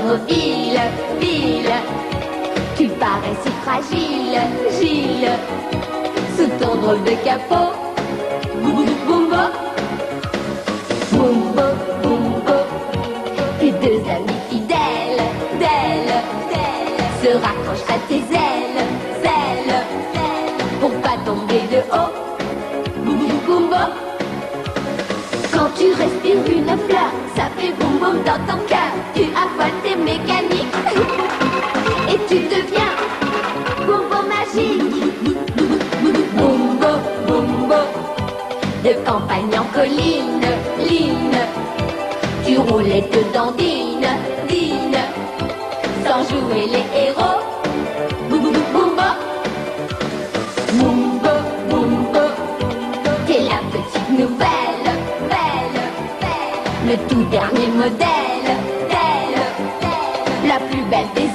automobile, ville. Tu parais si fragile, Gilles, sous ton drôle de capot. Boumbo, boumbo, boumbo. Tes deux amis fidèles, d'elle, se raccrochent à tes ailes, pour pas tomber de haut. Boumbo. Quand tu respires une fleur, ça fait boum boum dans ton cœur. Tu affoles tes mécaniques et tu deviens boumbo magique. Boumbo, boumbo, de campagne en colline, line. Tu roules et te dandines, dîne, sans jouer les héros. Boumbo, boumbo, boumbo, t'es la petite nouvelle, belle, le tout dernier modèle, la plus belle des